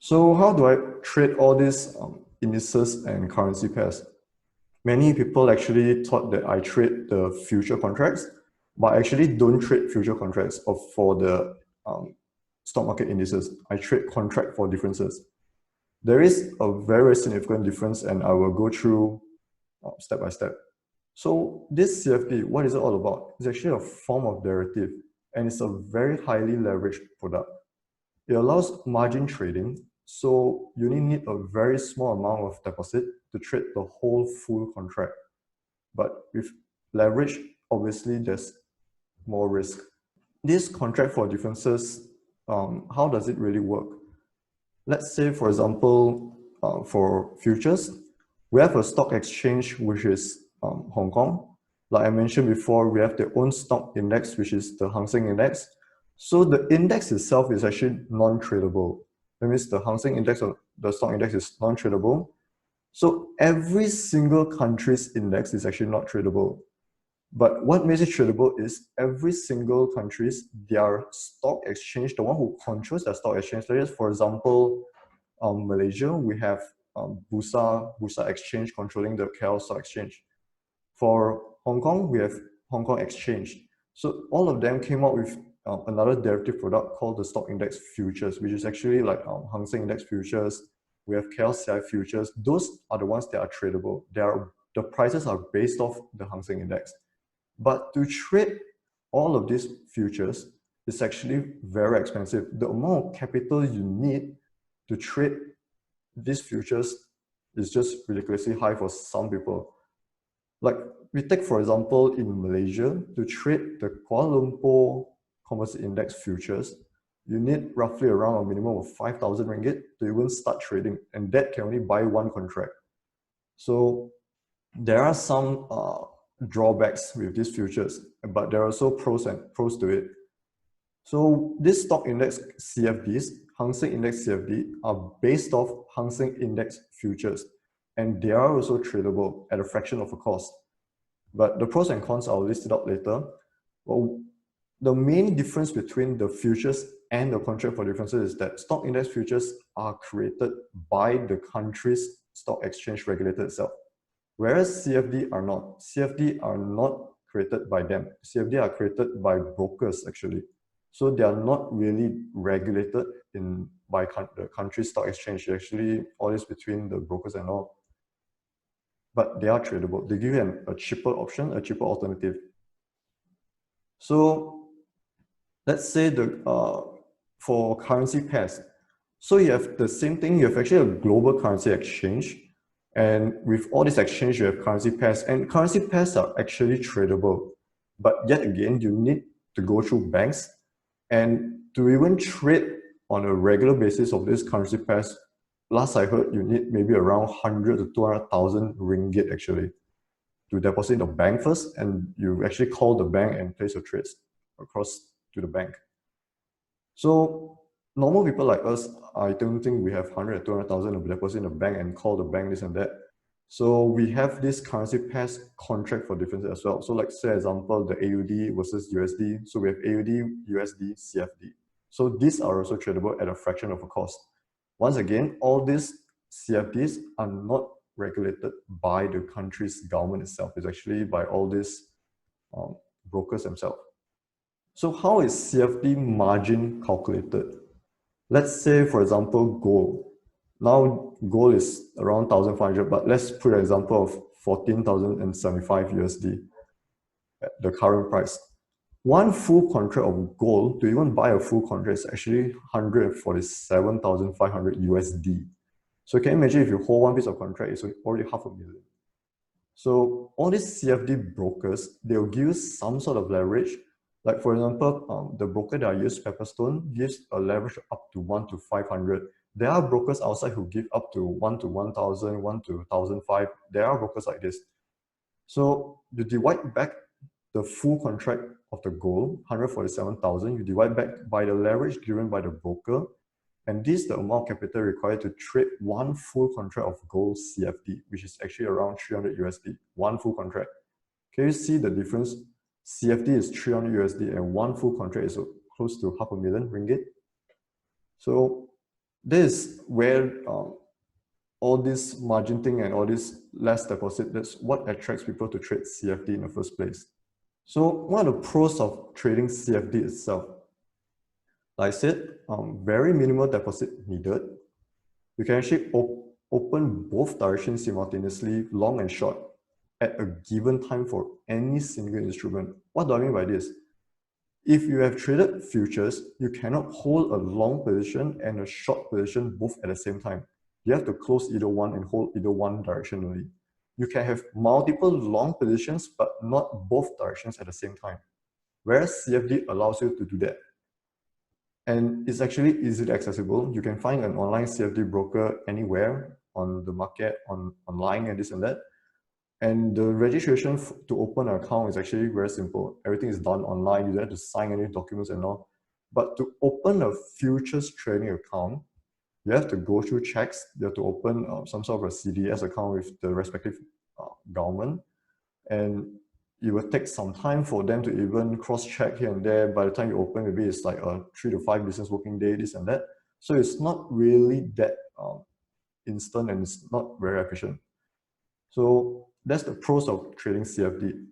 So how do I trade all these indices and currency pairs? Many people actually thought that I trade the future contracts, but I actually don't trade future contracts for the stock market indices. I trade contract for differences. There is a very significant difference, and I will go through step by step. So this CFD, what is it all about? It's actually a form of derivative, and it's a very highly leveraged product. It allows margin trading, so you only need a very small amount of deposit to trade the whole full contract. But with leverage, obviously there's more risk. This contract for differences, how does it really work? Let's say, for example, for futures, we have a stock exchange, which is Hong Kong. Like I mentioned before, we have their own stock index, which is the Hang Seng Index. So the index itself is actually non-tradable. That means the Hang Seng Index or the stock index is non-tradable. So every single country's index is actually not tradable. But what makes it tradable is every single country's, their stock exchange, the one who controls their stock exchange. For example, Malaysia, we have Bursa Exchange controlling the KL Stock Exchange. For Hong Kong, we have Hong Kong Exchange. So all of them came up with another derivative product called the Stock Index Futures, which is actually like Hang Seng Index Futures. We have KLCI Futures. Those are the ones that are tradable. The prices are based off the Hang Seng Index. But to trade all of these futures is actually very expensive. The amount of capital you need to trade these futures is just ridiculously high for some people. Like we take, for example, in Malaysia, to trade the Kuala Lumpur Composite Index futures, you need roughly around a minimum of 5,000 ringgit to even start trading, and that can only buy one contract. So there are some drawbacks with these futures, but there are also pros to it. So this stock index CFDs, Hang Seng Index CFD, are based off Hang Seng Index futures, and they are also tradable at a fraction of a cost. But the pros and cons I'll list it out later. Well, the main difference between the futures and the contract for differences is that stock index futures are created by the country's stock exchange regulator itself, whereas CFD are not. CFD are not created by them. CFD are created by brokers actually. So they are not really regulated by the country's stock exchange. Actually, all this between the brokers and all. But they are tradable. They give you a cheaper option, a cheaper alternative. So let's say for currency pairs. So you have the same thing. You have actually a global currency exchange. And with all this exchange, you have currency pairs. And currency pairs are actually tradable. But yet again, you need to go through banks. And to even trade on a regular basis of these currency pairs, last I heard, you need maybe around 100 to 200,000 ringgit actually to deposit in the bank first, and you actually call the bank and place your trades across to the bank. So normal people like us, I don't think we have 100 to 200,000 of deposit in the bank and call the bank this and that. So we have this currency pairs contract for differences as well. So like say example, the AUD versus USD. So we have AUD, USD, CFD. So these are also tradable at a fraction of a cost. Once again, all these CFDs are not regulated by the country's government itself. It's actually by all these brokers themselves. So how is CFD margin calculated? Let's say, for example, gold. Now gold is around 1,500, but let's put an example of 14,075 USD at the current price. One full contract of gold, to even buy a full contract, is actually 147,500 USD. So can you imagine if you hold one piece of contract, it's already 500,000. So all these CFD brokers, they'll give you some sort of leverage. Like for example, the broker that I use, Pepperstone, gives a leverage up to 1 to 500. There are brokers outside who give up to 1 to 1,000, 1 to 1,005. There are brokers like this. So you divide back the full contract of the gold, 147,000, you divide back by the leverage given by the broker, and this is the amount of capital required to trade one full contract of gold CFD, which is actually around 300 USD, one full contract. Can you see the difference? CFD is 300 USD and one full contract is close to 500,000 ringgit. So this is where all this margin thing and all this less deposit, that's what attracts people to trade CFD in the first place. So what are the pros of trading CFD itself? Like I said, very minimal deposit needed. You can actually open both directions simultaneously, long and short, at a given time for any single instrument. What do I mean by this? If you have traded futures, you cannot hold a long position and a short position both at the same time. You have to close either one and hold either one direction only. You can have multiple long positions, but not both directions at the same time. Whereas CFD allows you to do that. And it's actually easily accessible. You can find an online CFD broker anywhere on the market, online and this and that. And the registration to open an account is actually very simple. Everything is done online. You don't have to sign any documents and all. But to open a futures trading account, you have to go through checks. You have to open some sort of a CDS account with the respective government. And it will take some time for them to even cross-check here and there. By the time you open, maybe it's like a 3 to 5 business working day, this and that. So it's not really that instant, and it's not very efficient. So that's the pros of trading CFD.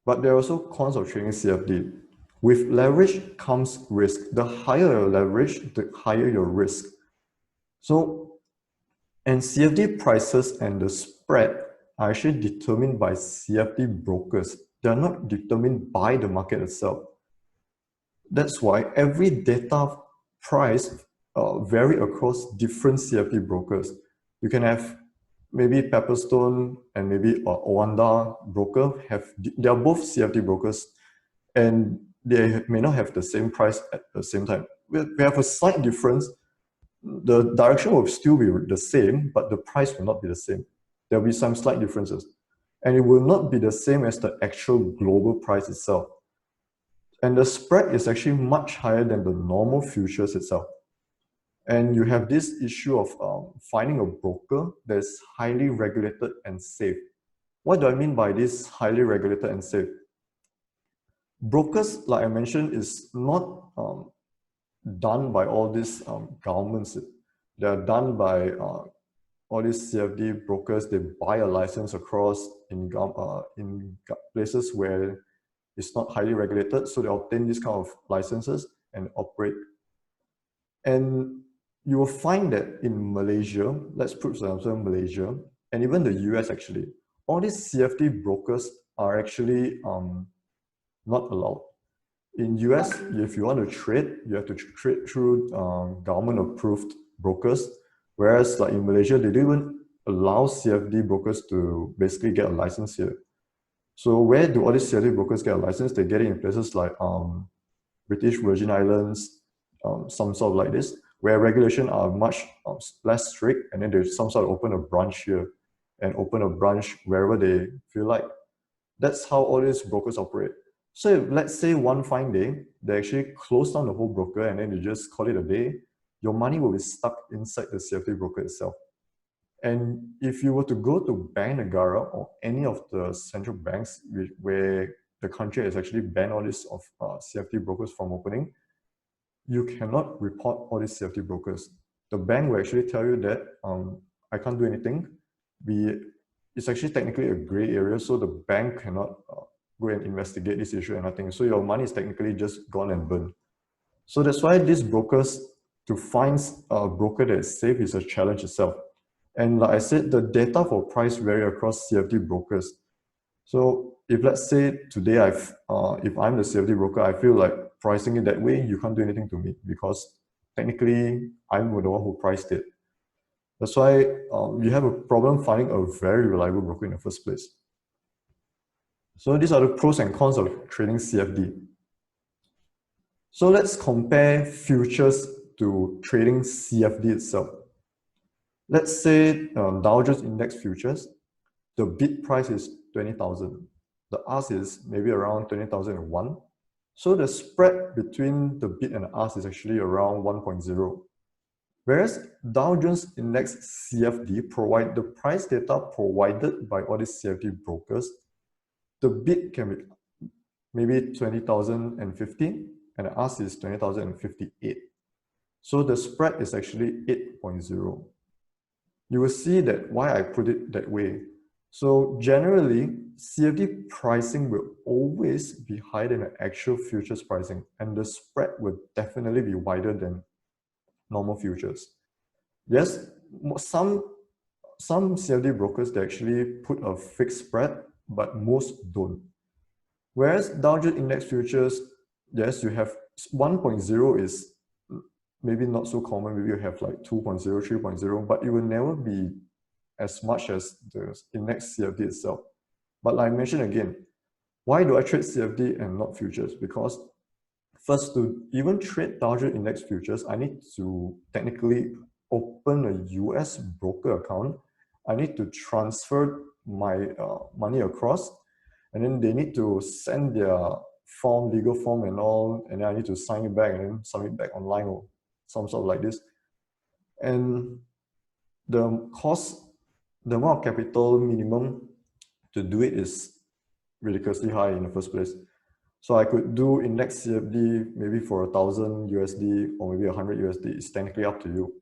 But there are also cons of trading CFD. With leverage comes risk. The higher your leverage, the higher your risk. So, and CFD prices and the spread are actually determined by CFD brokers. They are not determined by the market itself. That's why every data price vary across different CFD brokers. You can have maybe Pepperstone and maybe Owanda broker they are both CFD brokers, and they may not have the same price at the same time. We have a slight difference. The direction will still be the same, but the price will not be the same. There will be some slight differences, and it will not be the same as the actual global price itself. And the spread is actually much higher than the normal futures itself. And you have this issue of finding a broker that's highly regulated and safe. What do I mean by this highly regulated and safe? Brokers, like I mentioned, is not done by all these governments. They are done by all these CFD brokers. They buy a license across in places where it's not highly regulated. So they obtain these kind of licenses and operate. And you will find that in Malaysia, let's put for example Malaysia, and even the US actually, all these CFD brokers are actually not allowed. In US, if you want to trade, you have to trade through government-approved brokers, whereas like in Malaysia, they don't even allow CFD brokers to basically get a license here. So where do all these CFD brokers get a license? They get it in places like British Virgin Islands, some sort of like this, where regulation are much less strict, and then they some sort of open a branch here and open a branch wherever they feel like. That's how all these brokers operate. So if, let's say one fine day, they actually close down the whole broker and then you just call it a day, your money will be stuck inside the CFD broker itself. And if you were to go to Bank Negara or any of the central banks where the country has actually banned all these of CFD brokers from opening, you cannot report all these CFD brokers. The bank will actually tell you that I can't do anything. It's actually technically a gray area, so the bank cannot go and investigate this issue and nothing. So your money is technically just gone and burned. So that's why these brokers, to find a broker that is safe is a challenge itself. And like I said, the data for price vary across CFD brokers. So if let's say today if I'm the CFD broker, I feel like pricing it that way, you can't do anything to me because technically I'm the one who priced it. That's why you have a problem finding a very reliable broker in the first place. So these are the pros and cons of trading CFD. So let's compare futures to trading CFD itself. Let's say Dow Jones Index futures, the bid price is 20,000. The ask is maybe around 20,001. So the spread between the bid and the ask is actually around 1.0. Whereas Dow Jones Index CFD provide the price data provided by all these CFD brokers. The bid can be maybe 20,015 and the ask is 20,058. So the spread is actually 8.0. You will see that why I put it that way. So generally, CFD pricing will always be higher than the actual futures pricing, and the spread will definitely be wider than normal futures. Yes, some CFD brokers, they actually put a fixed spread, but most don't. Whereas Dow Jones Index Futures, yes, you have 1.0 is maybe not so common. Maybe you have like 2.0, 3.0, but it will never be as much as the index CFD itself. But like I mentioned again, why do I trade CFD and not futures? Because first, to even trade Dow Jones Index Futures, I need to technically open a US broker account. I need to transfer my money across, and then they need to send their form, legal form and all, and then I need to sign it back and then submit back online or some sort of like this. And the cost, the amount of capital minimum to do it is ridiculously high in the first place. So I could do index CFD maybe for 1,000 USD or maybe 100 USD. It's technically up to you.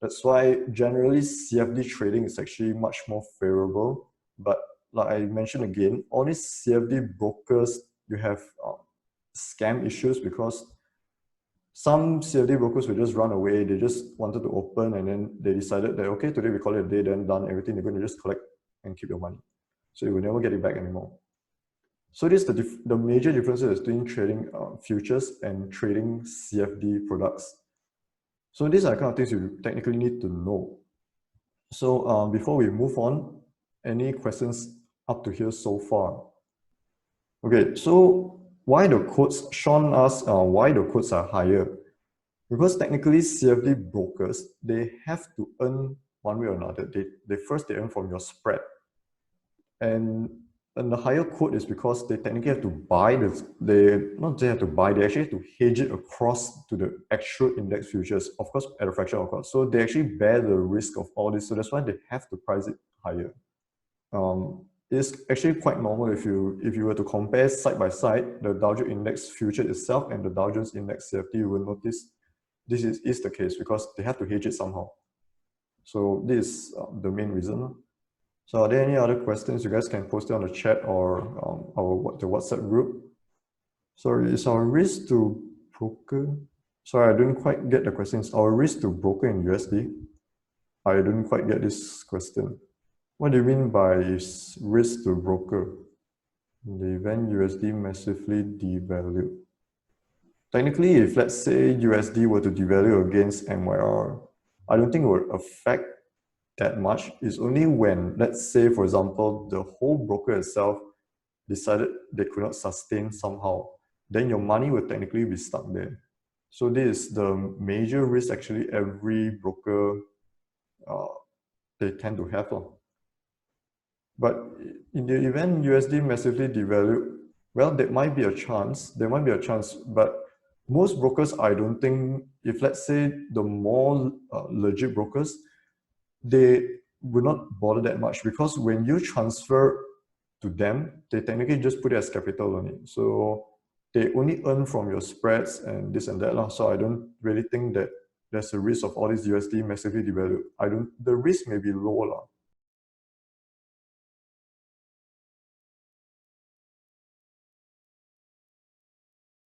That's why generally CFD trading is actually much more favorable. But like I mentioned again, all these CFD brokers, you have scam issues because some CFD brokers will just run away. They just wanted to open and then they decided that, okay, today we call it a day, then done everything. They're going to just collect and keep your money. So you will never get it back anymore. So this is the major differences between trading futures and trading CFD products. So these are the kind of things you technically need to know. So before we move on, any questions up to here so far? Okay, so why the quotes? Sean asked why the quotes are higher. Because technically CFD brokers, they have to earn one way or another. They first earn from your spread. And the higher quote is because they technically have to buy this. They not just have to buy, they actually have to hedge it across to the actual index futures, of course, at a fraction of cost. So they actually bear the risk of all this. So that's why they have to price it higher. It's actually quite normal if you were to compare side by side the Dow Jones Index future itself and the Dow Jones Index CFD, you will notice this is the case because they have to hedge it somehow. So this is the main reason. So are there any other questions? You guys can post it on the chat or the WhatsApp group. Sorry, is our risk to broker? Sorry, I didn't quite get the questions. Our risk to broker in USD? I didn't quite get this question. What do you mean by risk to broker? In the event USD massively devalue. Technically, if let's say USD were to devalue against MYR, I don't think it would affect that much. It's only when, let's say, for example, the whole broker itself decided they could not sustain somehow, then your money will technically be stuck there. So this is the major risk actually every broker they tend to have. But in the event USD massively devalue, well, there might be a chance. But most brokers, I don't think, if let's say the more legit brokers, they will not bother that much because when you transfer to them, they technically just put it as capital on it. So they only earn from your spreads and this and that. So I don't really think that there's a risk of all these USD massively devalue. The risk may be low.